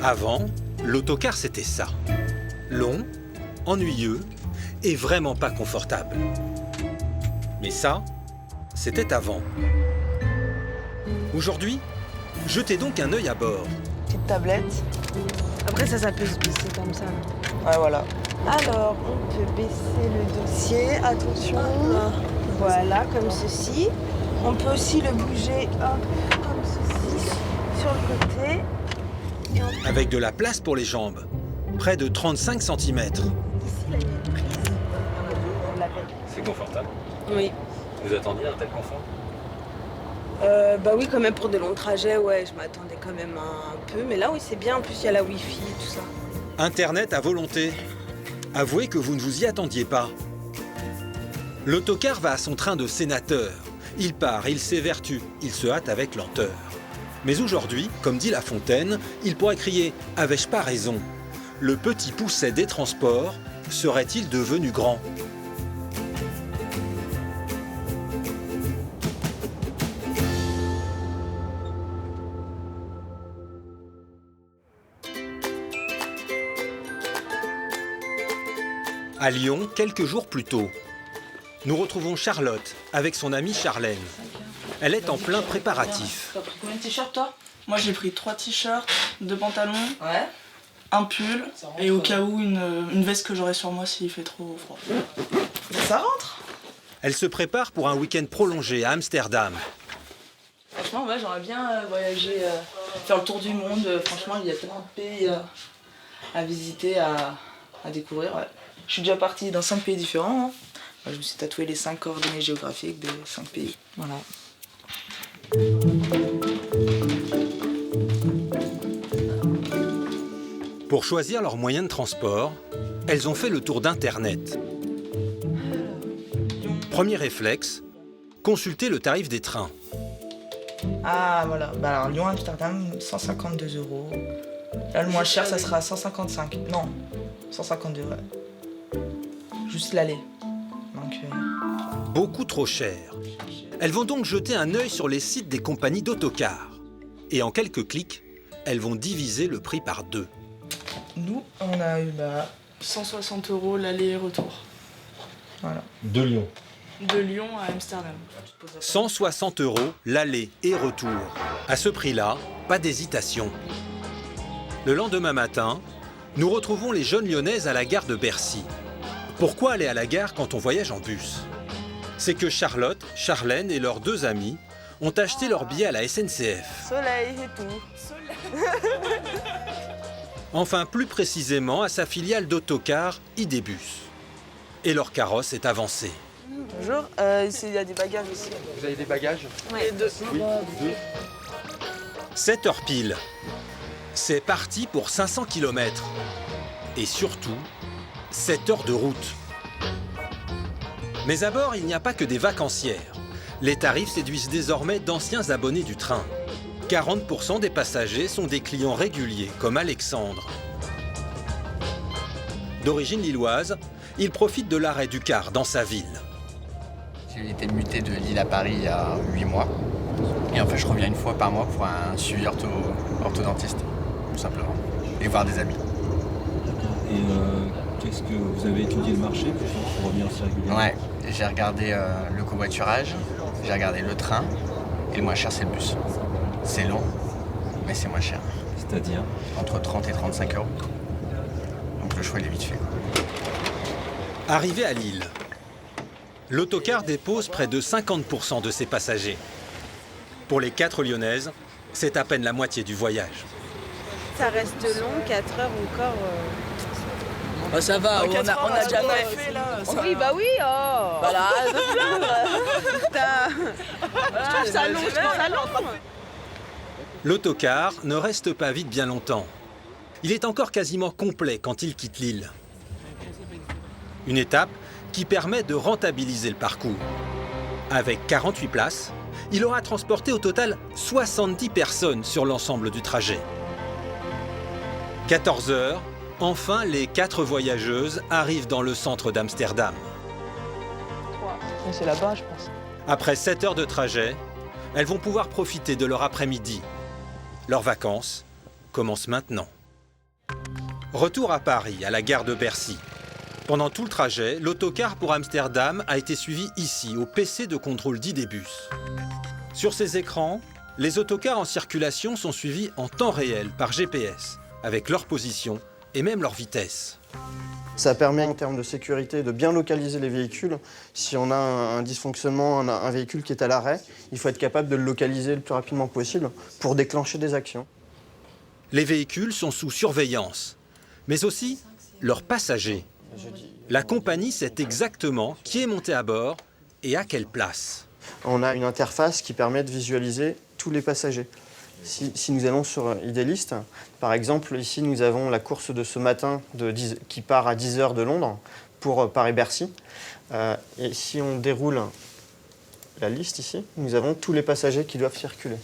Avant, l'autocar c'était ça. Long, ennuyeux et vraiment pas confortable. Mais ça, c'était avant. Aujourd'hui, jetez donc un œil à bord. Petite tablette. Après, ça peut se baisser comme ça. Ouais, voilà. Alors, on peut baisser le dossier. Attention. Voilà, comme ceci. On peut aussi le bouger comme ceci, sur le côté. Et on... Avec de la place pour les jambes. Près de 35 cm. Ici, là, il y a une prise. On l'appelle. C'est confortable. Oui. Vous attendiez un tel confort? Bah oui, quand même pour des longs trajets, ouais, je m'attendais quand même un peu. Mais là, oui, c'est bien. En plus, il y a la Wi-Fi, tout ça. Internet à volonté. Avouez que vous ne vous y attendiez pas. L'autocar va à son train de sénateur. Il part, il s'évertue, il se hâte avec lenteur. Mais aujourd'hui, comme dit La Fontaine, il pourrait crier « Avais-je pas raison ?» Le petit Pousset des transports serait-il devenu grand? À Lyon, quelques jours plus tôt, nous retrouvons Charlotte avec son amie Charlène. Elle est en plein préparatif. T'as pris combien de t-shirts toi? Moi j'ai pris 3 t-shirts, 2 pantalons, Ouais. un pull et au cas où une veste que j'aurai sur moi s'il fait trop froid. Ça rentre. Elle se prépare pour un week-end prolongé à Amsterdam. Franchement, ouais, j'aimerais bien voyager, faire le tour du monde. Franchement, il y a tellement de pays à visiter, à découvrir. Ouais. Je suis déjà partie dans 5 pays différents. Hein. Moi, je me suis tatoué les 5 coordonnées géographiques des 5 pays. Voilà. Pour choisir leur moyen de transport, elles ont fait le tour d'Internet. Premier réflexe, consulter le tarif des trains. Ah voilà, bah, alors Lyon-Amsterdam, 152 €. Là, le moins cher, ça sera 155. Non, 152, ouais. Juste l'aller. Donc, Beaucoup trop cher. Elles vont donc jeter un œil sur les sites des compagnies d'autocars. Et en quelques clics, elles vont diviser le prix par 2. nous, on a eu 160 € l'aller et retour. Voilà. De Lyon. De Lyon à Amsterdam. 160 € l'aller et retour. À ce prix-là, pas d'hésitation. Le lendemain matin, nous retrouvons les jeunes lyonnaises à la gare de Bercy. Pourquoi aller à la gare quand on voyage en bus? C'est que Charlotte, Charlène et leurs 2 amis ont acheté leur billet à la SNCF. Soleil et tout. Enfin, plus précisément à sa filiale d'autocar Idébus. Et leur carrosse est avancé. Bonjour, ici il y a des bagages aussi. Vous avez des bagages? Ouais. 2. Oui, 2. 7 heures pile. C'est parti pour 500 km. Et surtout, 7 heures de route. Mais à bord, il n'y a pas que des vacancières. Les tarifs séduisent désormais d'anciens abonnés du train. 40% des passagers sont des clients réguliers, comme Alexandre. D'origine lilloise, il profite de l'arrêt du car dans sa ville. J'ai été muté de Lille à Paris il y a 8 mois. Et en fait, je reviens une fois par mois pour un suivi orthodontiste, tout simplement. Et voir des amis. Et qu'est-ce que vous avez étudié le marché pour revenir aussi régulièrement? Ouais, j'ai regardé le covoiturage, j'ai regardé le train. Et le moins cher, c'est le bus. C'est long, mais c'est moins cher. C'est-à-dire? Entre 30 et 35 €. Donc le choix, il est vite fait. Arrivé à Lille, l'autocar dépose près de 50% de ses passagers. Pour les 4 lyonnaises, c'est à peine la moitié du voyage. Ça reste long, 4 heures encore. Bah, ça va, on a déjà fait là. Oui, bah oui, oh. Voilà, Putain. Je trouve ça long, je trouve ça long. L'autocar ne reste pas vide bien longtemps. Il est encore quasiment complet quand il quitte Lille. Une étape qui permet de rentabiliser le parcours. Avec 48 places, il aura transporté au total 70 personnes sur l'ensemble du trajet. 14 heures, enfin les 4 voyageuses arrivent dans le centre d'Amsterdam. C'est là-bas, je pense. Après 7 heures de trajet, elles vont pouvoir profiter de leur après-midi. Leurs vacances commencent maintenant. Retour à Paris, à la gare de Bercy. Pendant tout le trajet, l'autocar pour Amsterdam a été suivi ici, au PC de contrôle d'Idebus. Sur ces écrans, les autocars en circulation sont suivis en temps réel par GPS, avec leur position et même leur vitesse. Ça permet en termes de sécurité de bien localiser les véhicules. Si on a un dysfonctionnement, un véhicule qui est à l'arrêt, il faut être capable de le localiser le plus rapidement possible pour déclencher des actions. Les véhicules sont sous surveillance, mais aussi leurs passagers. La compagnie sait exactement qui est monté à bord et à quelle place. On a une interface qui permet de visualiser tous les passagers. Si nous allons sur Idealist, par exemple, ici nous avons la course de ce matin qui part à 10h de Londres pour Paris-Bercy. Et si on déroule la liste ici, nous avons tous les passagers qui doivent circuler.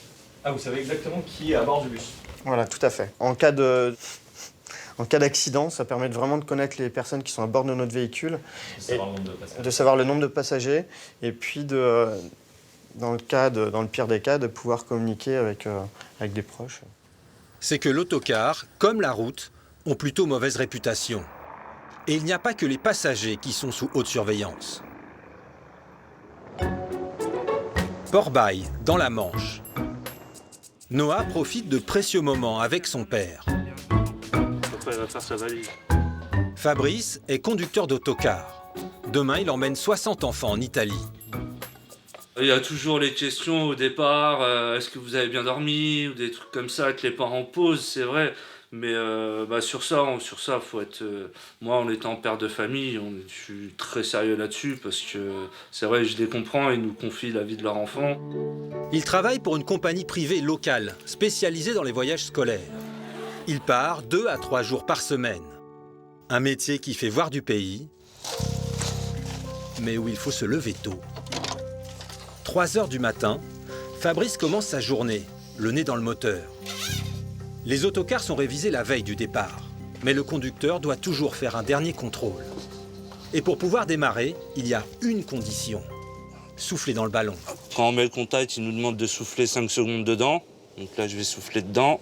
Ah, vous savez exactement qui est à bord du bus? Voilà, tout à fait. En cas d'accident, ça permet vraiment de connaître les personnes qui sont à bord de notre véhicule. De savoir le nombre de passagers. Et puis, dans le pire des cas, de pouvoir communiquer avec des proches. C'est que l'autocar, comme la route, ont plutôt mauvaise réputation. Et il n'y a pas que les passagers qui sont sous haute surveillance. Port-Bail, dans la Manche. Noah profite de précieux moments avec son père. Après, il va faire sa valise. Fabrice est conducteur d'autocar. Demain, il emmène 60 enfants en Italie. Il y a toujours les questions au départ, est-ce que vous avez bien dormi, ou des trucs comme ça que les parents posent, c'est vrai. Mais sur ça, faut être. Moi, en étant père de famille, je suis très sérieux là-dessus parce que c'est vrai, je les comprends, ils nous confient la vie de leur enfant. Il travaille pour une compagnie privée locale, spécialisée dans les voyages scolaires. Il part 2 à 3 jours par semaine. Un métier qui fait voir du pays, mais où il faut se lever tôt. 3h du matin, Fabrice commence sa journée, le nez dans le moteur. Les autocars sont révisés la veille du départ, mais le conducteur doit toujours faire un dernier contrôle. Et pour pouvoir démarrer, il y a une condition, souffler dans le ballon. Quand on met le contact, il nous demande de souffler 5 secondes dedans. Donc là, je vais souffler dedans.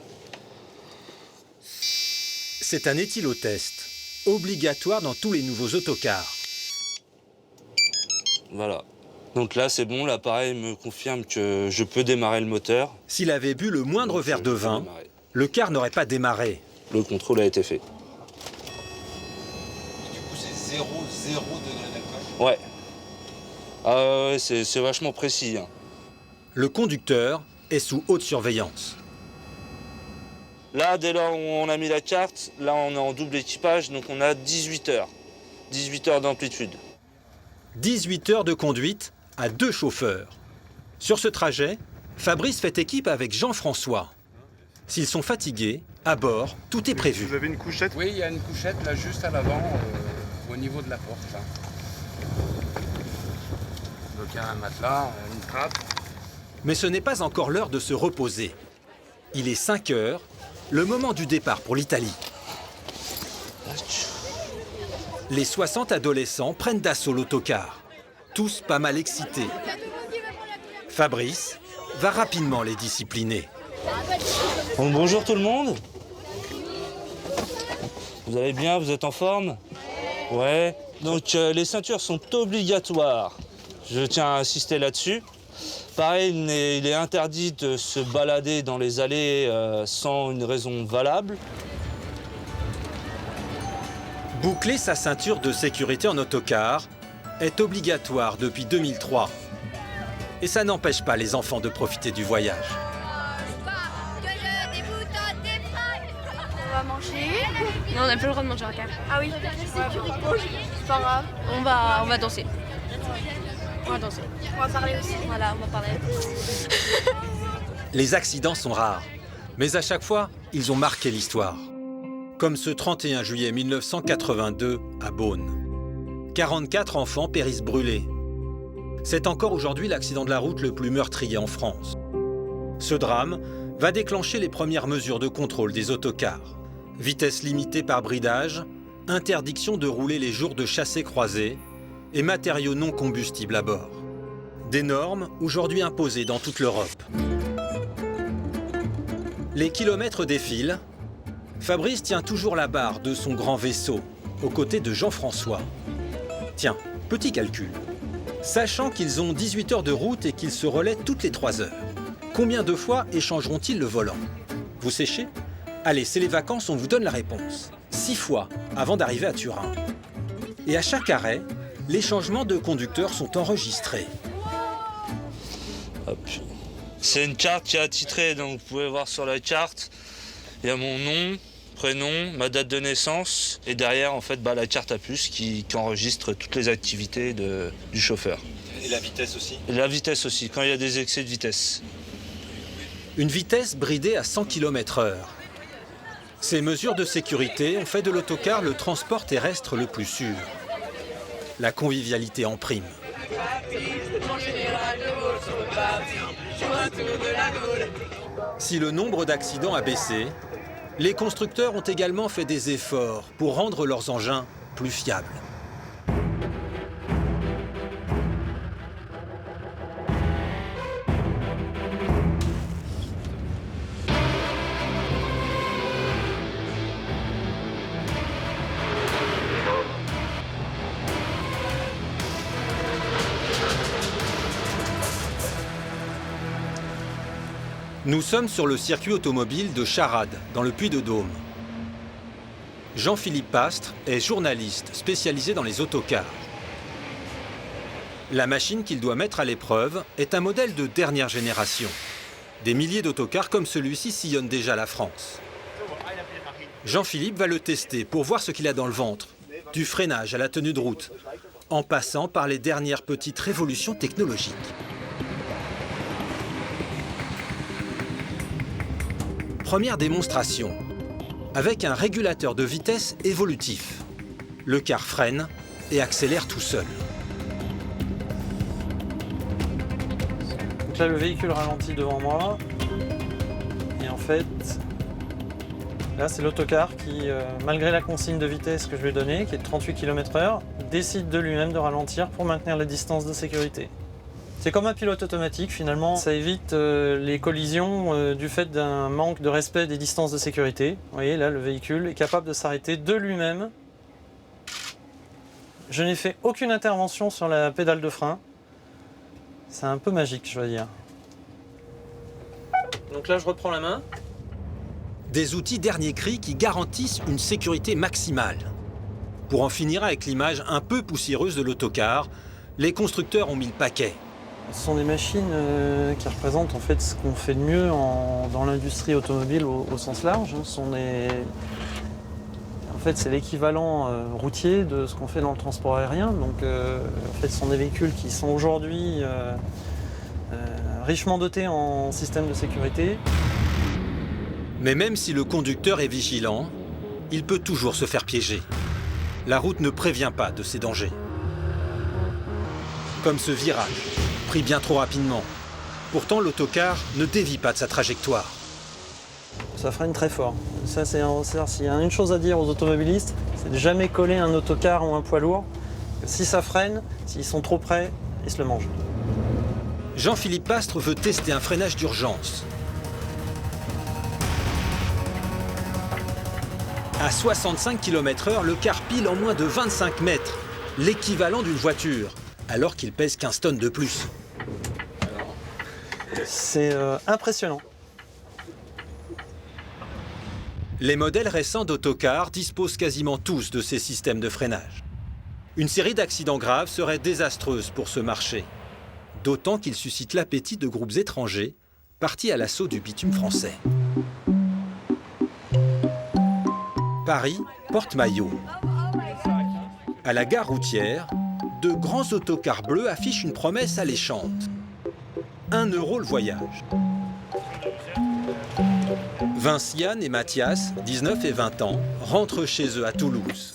C'est un éthylotest, obligatoire dans tous les nouveaux autocars. Voilà. Donc là, c'est bon, l'appareil me confirme que je peux démarrer le moteur. S'il avait bu le moindre verre de vin, le car n'aurait pas démarré. Le contrôle a été fait. Du coup, c'est 0 degré d'alcool? Ouais. Ah ouais, c'est vachement précis. Hein. Le conducteur est sous haute surveillance. Là, dès lors où on a mis la carte, là, on est en double équipage, donc on a 18 heures. 18 heures d'amplitude. 18 heures de conduite à 2 chauffeurs. Sur ce trajet, Fabrice fait équipe avec Jean-François. S'ils sont fatigués, à bord, tout est prévu. Vous avez une couchette? Oui, il y a une couchette là juste à l'avant, au niveau de la porte. Là. Donc il y a un matelas, une trappe. Mais ce n'est pas encore l'heure de se reposer. Il est 5 heures, le moment du départ pour l'Italie. Les 60 adolescents prennent d'assaut l'autocar, tous pas mal excités. Fabrice va rapidement les discipliner. Bon, bonjour tout le monde. Vous allez bien, vous êtes en forme? Ouais. Donc les ceintures sont obligatoires. Je tiens à insister là-dessus. Pareil, il est interdit de se balader dans les allées sans une raison valable. Boucler sa ceinture de sécurité en autocar est obligatoire depuis 2003. Et ça n'empêche pas les enfants de profiter du voyage. On va manger. Non, on n'a pas le droit de manger en car. Ah oui, c'est pas grave. On va danser. On va danser. On va parler aussi. Voilà, on va parler. Les accidents sont rares, mais à chaque fois, ils ont marqué l'histoire. Comme ce 31 juillet 1982 à Beaune. 44 enfants périssent brûlés. C'est encore aujourd'hui l'accident de la route le plus meurtrier en France. Ce drame va déclencher les premières mesures de contrôle des autocars. Vitesse limitée par bridage, interdiction de rouler les jours de chassés-croisés et matériaux non combustibles à bord. Des normes aujourd'hui imposées dans toute l'Europe. Les kilomètres défilent, Fabrice tient toujours la barre de son grand vaisseau, aux côtés de Jean-François. Tiens, petit calcul. Sachant qu'ils ont 18 heures de route et qu'ils se relaient toutes les 3 heures, combien de fois échangeront-ils le volant? Vous séchez? Allez, c'est les vacances, on vous donne la réponse. 6 fois avant d'arriver à Turin. Et à chaque arrêt, les changements de conducteur sont enregistrés. Hop. C'est une carte qui est attitrée, donc vous pouvez voir sur la carte, il y a mon nom, prénom, ma date de naissance, et derrière en fait la carte à puce qui enregistre toutes les activités du chauffeur. Et la vitesse aussi? Et la vitesse aussi, quand il y a des excès de vitesse. Une vitesse bridée à 100 km/h. Ces mesures de sécurité ont fait de l'autocar le transport terrestre le plus sûr. La convivialité en prime. Si le nombre d'accidents a baissé, les constructeurs ont également fait des efforts pour rendre leurs engins plus fiables. Nous sommes sur le circuit automobile de Charade, dans le Puy-de-Dôme. Jean-Philippe Pastre est journaliste spécialisé dans les autocars. La machine qu'il doit mettre à l'épreuve est un modèle de dernière génération. Des milliers d'autocars comme celui-ci sillonnent déjà la France. Jean-Philippe va le tester pour voir ce qu'il a dans le ventre, du freinage à la tenue de route, en passant par les dernières petites révolutions technologiques. Première démonstration, avec un régulateur de vitesse évolutif. Le car freine et accélère tout seul. Donc là, le véhicule ralentit devant moi. Et en fait, là, c'est l'autocar qui, malgré la consigne de vitesse que je lui ai donnée, qui est de 38 km/h, décide de lui-même de ralentir pour maintenir la distance de sécurité. C'est comme un pilote automatique, finalement. Ça évite les collisions du fait d'un manque de respect des distances de sécurité. Vous voyez, là, le véhicule est capable de s'arrêter de lui-même. Je n'ai fait aucune intervention sur la pédale de frein. C'est un peu magique, je dois dire. Donc là, je reprends la main. Des outils dernier cri qui garantissent une sécurité maximale. Pour en finir avec l'image un peu poussiéreuse de l'autocar, les constructeurs ont mis le paquet. Ce sont des machines qui représentent en fait ce qu'on fait de mieux dans l'industrie automobile au sens large. En fait, c'est l'équivalent routier de ce qu'on fait dans le transport aérien. Donc, en fait, ce sont des véhicules qui sont aujourd'hui richement dotés en système de sécurité. Mais même si le conducteur est vigilant, il peut toujours se faire piéger. La route ne prévient pas de ces dangers. Comme ce virage, pris bien trop rapidement. Pourtant, l'autocar ne dévie pas de sa trajectoire. Ça freine très fort. Ça, s'il y a une chose à dire aux automobilistes, c'est de jamais coller un autocar ou un poids lourd. Si ça freine, s'ils sont trop près, ils se le mangent. Jean-Philippe Pastre veut tester un freinage d'urgence. À 65 km/h, le car pile en moins de 25 mètres, l'équivalent d'une voiture, alors qu'il pèse 15 tonnes de plus. C'est impressionnant. Les modèles récents d'autocars disposent quasiment tous de ces systèmes de freinage. Une série d'accidents graves serait désastreuse pour ce marché, d'autant qu'il suscite l'appétit de groupes étrangers partis à l'assaut du bitume français. Paris porte maillot. À la gare routière, de grands autocars bleus affichent une promesse alléchante. 1 € le voyage. Vinciane et Mathias, 19 et 20 ans, rentrent chez eux à Toulouse.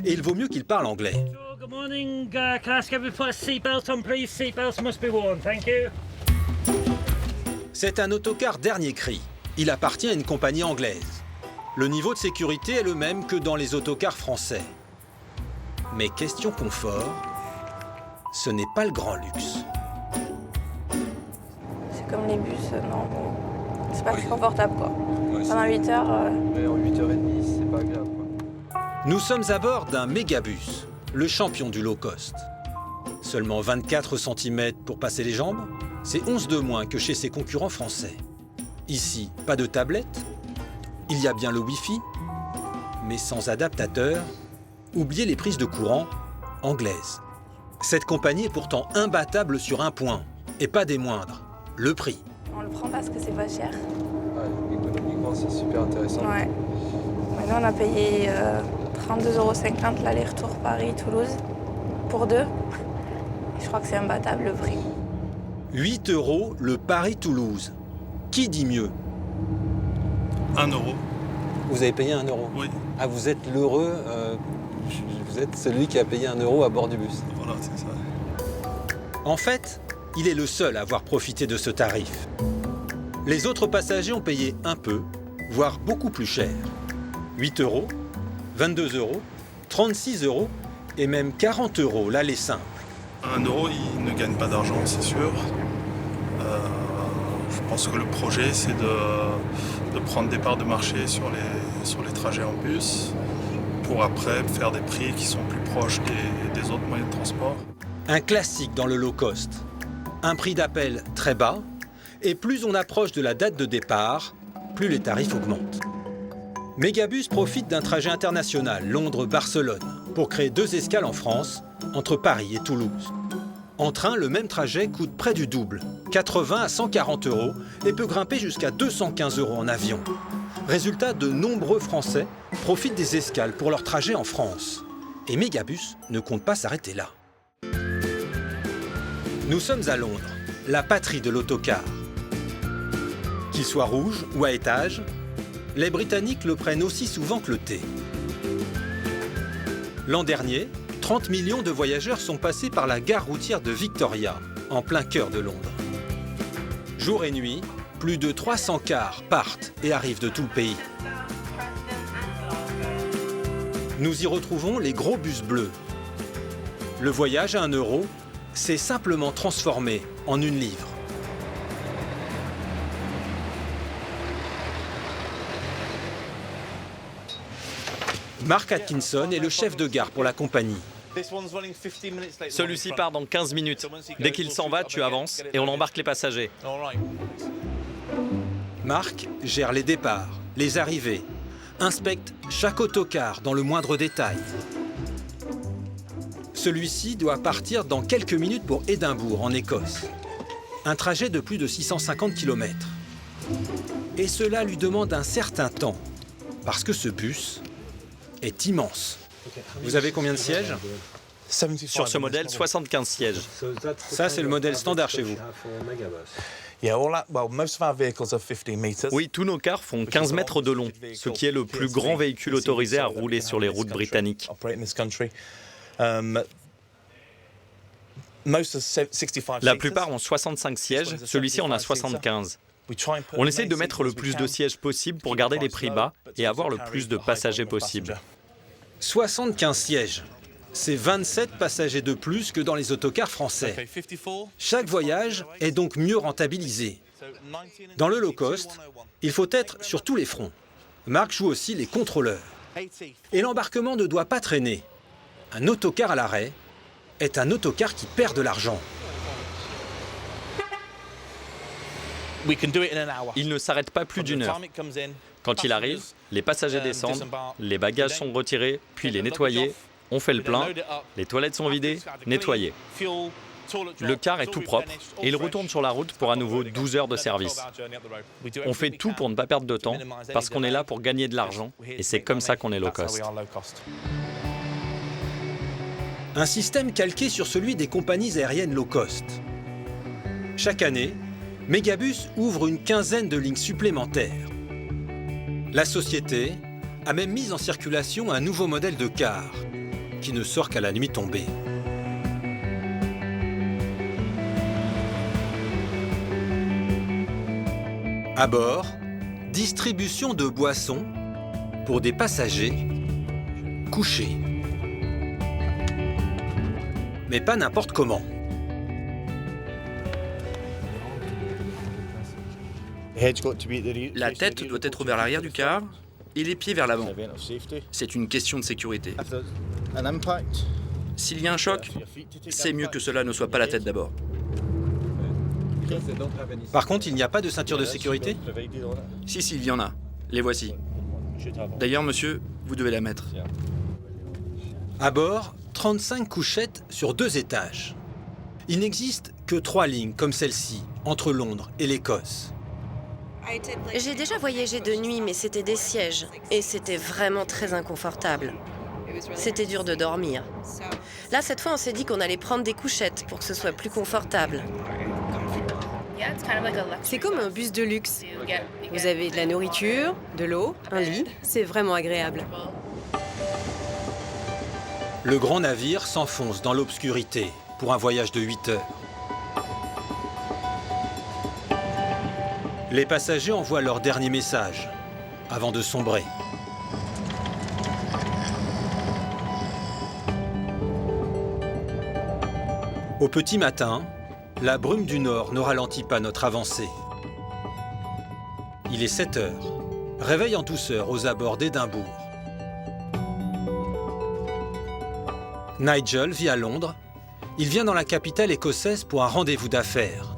Et il vaut mieux qu'ils parlent anglais. Good morning, can I ask everybody to put a seatbelt on, please? Seatbelts must be worn, thank you. C'est un autocar dernier cri. Il appartient à une compagnie anglaise. Le niveau de sécurité est le même que dans les autocars français. Mais question confort, ce n'est pas le grand luxe. C'est comme les bus, non. C'est pas très confortable, quoi. Pendant 8 heures. Mais en 8h30, c'est pas agréable, quoi. Nous sommes à bord d'un mégabus, le champion du low cost. Seulement 24 cm pour passer les jambes, c'est 11 de moins que chez ses concurrents français. Ici, pas de tablette, il y a bien le Wi-Fi, mais sans adaptateur, oubliez les prises de courant anglaises. Cette compagnie est pourtant imbattable sur un point, et pas des moindres, le prix. On le prend parce que c'est pas cher. Ouais, économiquement, c'est super intéressant. Ouais. Maintenant, on a payé 32,50 € l'aller-retour Paris-Toulouse pour deux. Je crois que c'est imbattable le prix. 8 € le Paris-Toulouse. Qui dit mieux? 1 €. Vous avez payé 1 €? Oui. Ah, vous êtes l'heureux, vous êtes celui qui a payé 1 € à bord du bus. Voilà, c'est ça. En fait, il est le seul à avoir profité de ce tarif. Les autres passagers ont payé un peu, voire beaucoup plus cher. 8 €, 22 €, 36 € et même 40 € l'aller simple. 1 €, il ne gagne pas d'argent, c'est sûr. Je pense que le projet, c'est de prendre des parts de marché sur les trajets en bus pour après faire des prix qui sont plus proches des autres moyens de transport. Un classique dans le low cost. Un prix d'appel très bas, et plus on approche de la date de départ, plus les tarifs augmentent. Mégabus profite d'un trajet international Londres-Barcelone pour créer 2 escales en France, entre Paris et Toulouse. En train, le même trajet coûte près du double, 80 à 140 €, et peut grimper jusqu'à 215 € en avion. Résultat, de nombreux Français profitent des escales pour leur trajet en France. Et Mégabus ne compte pas s'arrêter là. Nous sommes à Londres, la patrie de l'autocar. Qu'il soit rouge ou à étage, les Britanniques le prennent aussi souvent que le thé. L'an dernier, 30 millions de voyageurs sont passés par la gare routière de Victoria, en plein cœur de Londres. Jour et nuit, plus de 300 cars partent et arrivent de tout le pays. Nous y retrouvons les gros bus bleus. Le voyage à 1 € s'est simplement transformé en 1 livre. Mark Atkinson est le chef de gare pour la compagnie. Celui-ci part dans 15 minutes. Dès qu'il s'en va, tu avances et on embarque les passagers. Mark gère les départs, les arrivées, inspecte chaque autocar dans le moindre détail. Celui-ci doit partir dans quelques minutes pour Édimbourg, en Écosse. Un trajet de plus de 650 km. Et cela lui demande un certain temps, parce que ce bus est immense. Vous avez combien de sièges? Sur ce modèle, 75 sièges. Ça, c'est le modèle standard chez vous. Oui, tous nos cars font 15 mètres de long, ce qui est le plus grand véhicule autorisé à rouler sur les routes britanniques. La plupart ont 65 sièges, celui-ci en a 75. On essaie de mettre le plus de sièges possible pour garder les prix bas et avoir le plus de passagers possible. 75 sièges. C'est 27 passagers de plus que dans les autocars français. Chaque voyage est donc mieux rentabilisé. Dans le low cost, il faut être sur tous les fronts. Mark joue aussi les contrôleurs. Et l'embarquement ne doit pas traîner. Un autocar à l'arrêt est un autocar qui perd de l'argent. Il ne s'arrête pas plus d'1 heure. Quand il arrive, les passagers descendent, les bagages sont retirés, puis les nettoyés, on fait le plein, les toilettes sont vidées, nettoyées. Le car est tout propre et il retourne sur la route pour à nouveau 12 heures de service. On fait tout pour ne pas perdre de temps parce qu'on est là pour gagner de l'argent et c'est comme ça qu'on est low cost. Un système calqué sur celui des compagnies aériennes low cost. Chaque année, Mégabus ouvre une quinzaine de lignes supplémentaires. La société a même mis en circulation un nouveau modèle de car qui ne sort qu'à la nuit tombée. À bord, distribution de boissons pour des passagers couchés. Mais pas n'importe comment. La tête doit être vers l'arrière du car et les pieds vers l'avant. C'est une question de sécurité. S'il y a un choc, c'est mieux que cela ne soit pas la tête d'abord. Par contre, il n'y a pas de ceinture de sécurité? Si, il y en a. Les voici. D'ailleurs, monsieur, vous devez la mettre. À bord, 35 couchettes sur 2 étages. Il n'existe que 3 lignes comme celle-ci, entre Londres et l'Écosse. J'ai déjà voyagé de nuit, mais c'était des sièges. Et c'était vraiment très inconfortable. C'était dur de dormir. Là, cette fois, on s'est dit qu'on allait prendre des couchettes pour que ce soit plus confortable. C'est comme un bus de luxe. Vous avez de la nourriture, de l'eau, un lit. C'est vraiment agréable. Le grand navire s'enfonce dans l'obscurité pour un voyage de 8 heures. Les passagers envoient leur dernier message avant de sombrer. Au petit matin, la brume du nord ne ralentit pas notre avancée. Il est 7 heures. Réveil en douceur aux abords d'Édimbourg. Nigel vit à Londres. Il vient dans la capitale écossaise pour un rendez-vous d'affaires.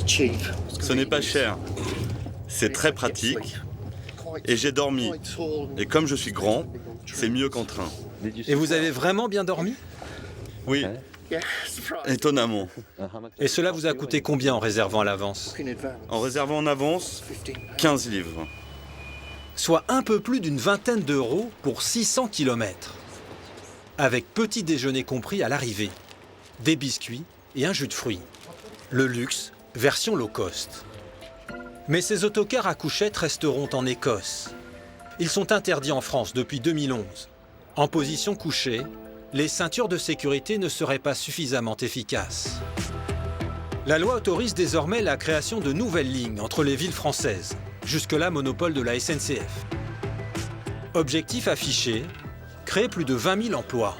Ce n'est pas cher. C'est très pratique. Et j'ai dormi. Et comme je suis grand, c'est mieux qu'en train. Et vous avez vraiment bien dormi? Oui. Étonnamment. Et cela vous a coûté combien en réservant à l'avance? En réservant en avance, 15 livres. Soit un peu plus d'une vingtaine d'euros pour 600 km. Avec petit déjeuner compris à l'arrivée. Des biscuits et un jus de fruits. Le luxe, version low cost. Mais ces autocars à couchettes resteront en Écosse. Ils sont interdits en France depuis 2011. En position couchée, les ceintures de sécurité ne seraient pas suffisamment efficaces. La loi autorise désormais la création de nouvelles lignes entre les villes françaises, jusque-là monopole de la SNCF. Objectif affiché, créer plus de 20 000 emplois.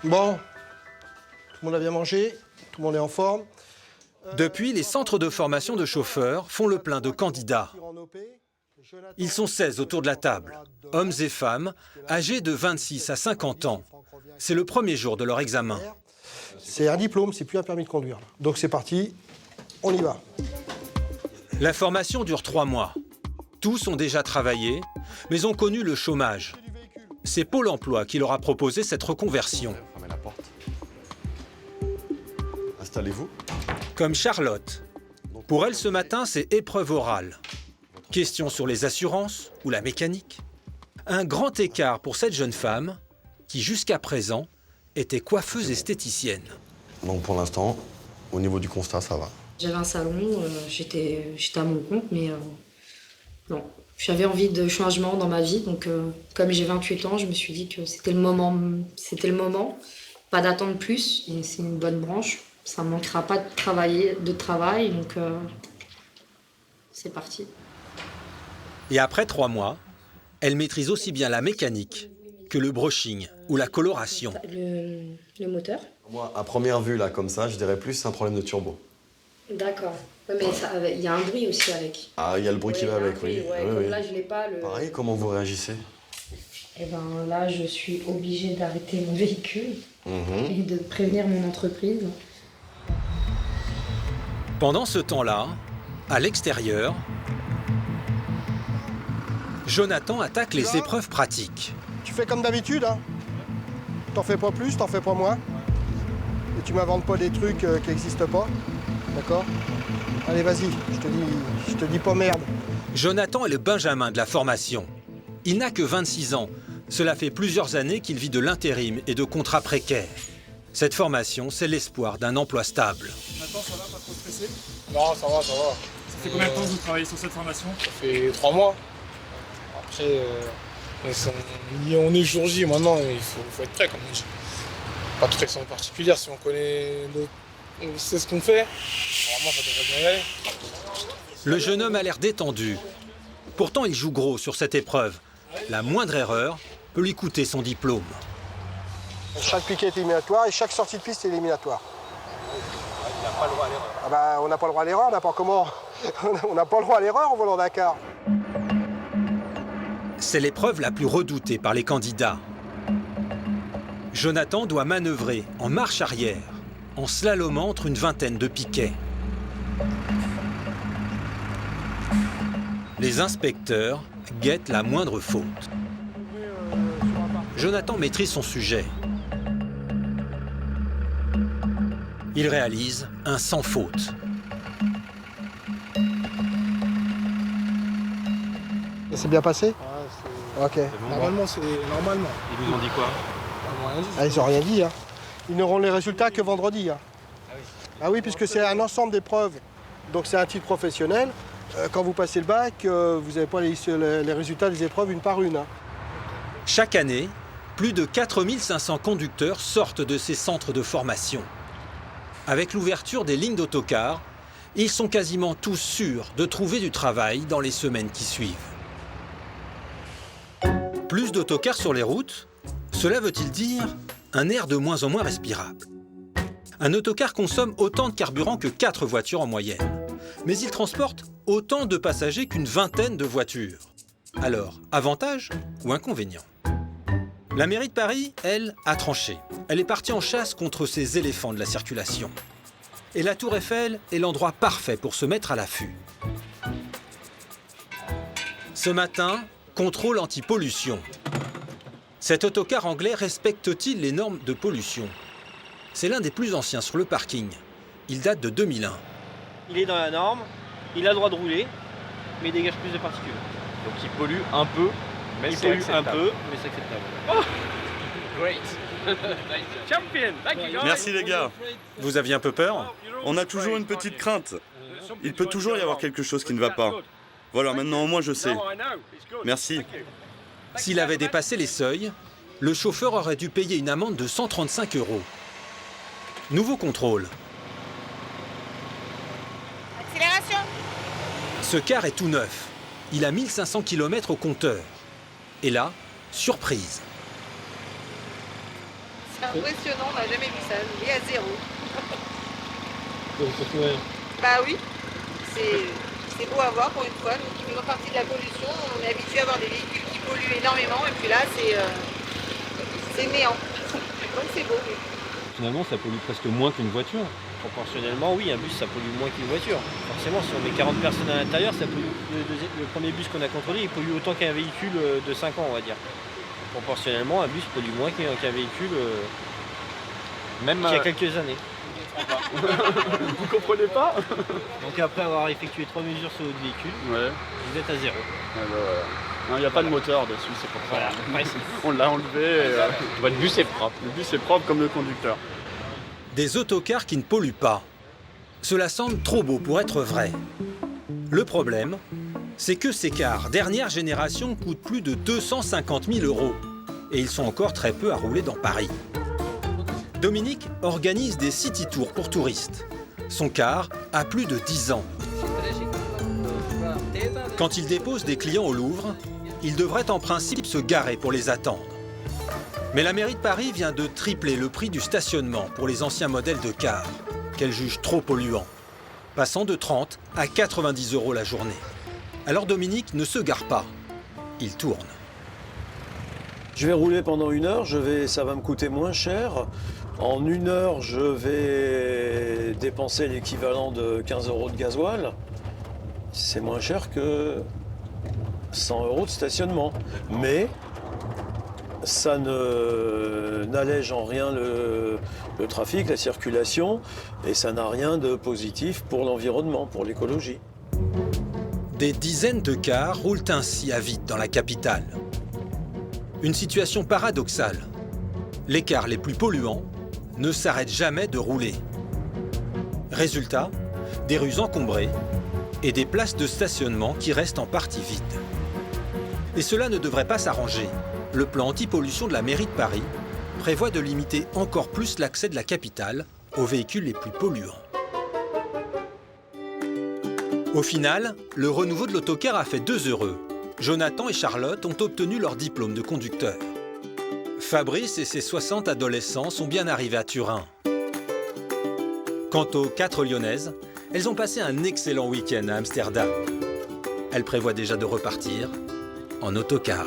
Bon, tout le monde a bien mangé, tout le monde est en forme. Depuis, les centres de formation de chauffeurs font le plein de candidats. Ils sont 16 autour de la table, hommes et femmes, âgés de 26 à 50 ans. C'est le premier jour de leur examen. C'est un diplôme, c'est plus un permis de conduire. Donc c'est parti, on y va. La formation dure 3 mois. Tous ont déjà travaillé, mais ont connu le chômage. C'est Pôle emploi qui leur a proposé cette reconversion. Installez-vous. Comme Charlotte. Pour elle, ce matin, c'est épreuve orale. Question sur les assurances ou la mécanique. Un grand écart pour cette jeune femme qui, jusqu'à présent, était coiffeuse esthéticienne. Donc pour l'instant, au niveau du constat, ça va. J'avais un salon, j'étais à mon compte, mais non. J'avais envie de changement dans ma vie, donc comme j'ai 28 ans, je me suis dit que c'était le moment, pas d'attendre plus, et c'est une bonne branche. Ça ne manquera pas de travail, donc c'est parti. Et après 3 mois, elle maîtrise aussi bien la mécanique que le brushing ou la coloration. Le moteur. Moi, à première vue, là, comme ça, je dirais plus c'est un problème de turbo. D'accord. Ouais, mais il y a un bruit aussi avec. Ah, il y a le bruit qui va avec, oui. Ouais, oui, oui. Là, je l'ai pas. Pareil, comment vous réagissez? Eh ben là, je suis obligée d'arrêter mon véhicule et de prévenir mon entreprise. Pendant ce temps-là, à l'extérieur, Jonathan attaque les épreuves pratiques. Tu fais comme d'habitude, hein. T'en fais pas plus, t'en fais pas moins. Et tu m'inventes pas des trucs qui n'existent pas. D'accord? Allez, vas-y, je te dis pas merde. Jonathan est le benjamin de la formation. Il n'a que 26 ans. Cela fait plusieurs années qu'il vit de l'intérim et de contrats précaires. Cette formation, c'est l'espoir d'un emploi stable. Nathan, ça va, pas trop stressé? Non, ça va, ça va. Ça fait combien de temps que vous travaillez sur cette formation? Ça fait 3 mois. Après, on est jour J maintenant, il faut être prêt, comme on dit. Pas de pression particulière, si on connaît, on sait ce qu'on fait. Normalement, ça devrait bien y aller. Le jeune homme a l'air détendu. Pourtant, il joue gros sur cette épreuve. La moindre erreur peut lui coûter son diplôme. Chaque piquet est éliminatoire et chaque sortie de piste est éliminatoire. Il n'a pas le droit à l'erreur. Ah bah, on n'a pas le droit à l'erreur, on n'a pas comment. On n'a pas le droit à l'erreur en volant Dakar. C'est l'épreuve la plus redoutée par les candidats. Jonathan doit manœuvrer en marche arrière, en slalomant entre une vingtaine de piquets. Les inspecteurs guettent la moindre faute. Jonathan maîtrise son sujet. Il réalise un sans faute. C'est bien passé? Ok. Normalement, c'est normalement. Ils vous ont dit quoi? Ils n'ont rien dit. Hein. Ils n'auront les résultats que vendredi. Hein. Ah oui, puisque c'est un ensemble d'épreuves. Donc c'est un titre professionnel. Quand vous passez le bac, vous n'avez pas les résultats des épreuves une par une. Hein. Chaque année, plus de 4500 conducteurs sortent de ces centres de formation. Avec l'ouverture des lignes d'autocars, ils sont quasiment tous sûrs de trouver du travail dans les semaines qui suivent. Plus d'autocars sur les routes, cela veut-il dire un air de moins en moins respirable? Un autocar consomme autant de carburant que 4 voitures en moyenne, mais il transporte autant de passagers qu'une vingtaine de voitures. Alors, avantage ou inconvénient? La mairie de Paris, elle, a tranché. Elle est partie en chasse contre ces éléphants de la circulation. Et la Tour Eiffel est l'endroit parfait pour se mettre à l'affût. Ce matin, contrôle anti-pollution. Cet autocar anglais respecte-t-il les normes de pollution? C'est l'un des plus anciens sur le parking. Il date de 2001. Il est dans la norme, il a le droit de rouler, mais il dégage plus de particules. Donc il pollue un peu, mais il c'est pollue acceptable. un peu, mais c'est acceptable. Oh Great Champion. Thank you, guys. Merci les gars. Vous aviez un peu peur? On a toujours une petite crainte. Il peut toujours y avoir quelque chose qui ne va pas. Voilà, maintenant au moins je sais. Merci. S'il avait dépassé les seuils, le chauffeur aurait dû payer une amende de 135 €. Nouveau contrôle. Accélération. Ce car est tout neuf. Il a 1500 km au compteur. Et là, surprise. C'est impressionnant, on n'a jamais vu ça. Il est à 0. Bah oui, c'est beau à voir pour une fois. Nous qui faisons partie de la pollution, on est habitué à avoir des véhicules qui polluent énormément et puis là c'est néant. Donc c'est beau. Finalement, ça pollue presque moins qu'une voiture. Proportionnellement, oui, un bus ça pollue moins qu'une voiture. Forcément, si on met 40 personnes à l'intérieur, ça pollue. Le premier bus qu'on a contrôlé, il pollue autant qu'un véhicule de 5 ans, on va dire. Proportionnellement, un bus pollue moins qu'un véhicule Même qui a quelques années. Vous comprenez pas? Donc après avoir effectué 3 mesures sur votre véhicule, vous êtes à 0. Il n'y a pas de moteur dessus, c'est pour ça. Voilà. On l'a enlevé. Votre bus est propre. Le bus est propre comme le conducteur. Des autocars qui ne polluent pas. Cela semble trop beau pour être vrai. Le problème, c'est que ces cars dernière génération coûtent plus de 250 000 €. Et ils sont encore très peu à rouler dans Paris. Dominique organise des city tours pour touristes. Son car a plus de 10 ans. Quand il dépose des clients au Louvre, il devrait en principe se garer pour les attendre. Mais la mairie de Paris vient de tripler le prix du stationnement pour les anciens modèles de cars, qu'elle juge trop polluants, passant de 30 à 90 € la journée. Alors Dominique ne se gare pas, il tourne. Je vais rouler pendant 1 heure, ça va me coûter moins cher. En 1 heure, je vais dépenser l'équivalent de 15 € de gasoil. C'est moins cher que 100 € de stationnement. Mais ça n'allège en rien le trafic, la circulation, et ça n'a rien de positif pour l'environnement, pour l'écologie. Des dizaines de cars roulent ainsi à vide dans la capitale. Une situation paradoxale. Les cars les plus polluants ne s'arrêtent jamais de rouler. Résultat, des rues encombrées et des places de stationnement qui restent en partie vides. Et cela ne devrait pas s'arranger. Le plan anti-pollution de la mairie de Paris prévoit de limiter encore plus l'accès de la capitale aux véhicules les plus polluants. Au final, le renouveau de l'autocar a fait 2 heureux. Jonathan et Charlotte ont obtenu leur diplôme de conducteur. Fabrice et ses 60 adolescents sont bien arrivés à Turin. Quant aux 4 Lyonnaises, Elles ont passé un excellent week-end à Amsterdam. Elles prévoient déjà de repartir en autocar.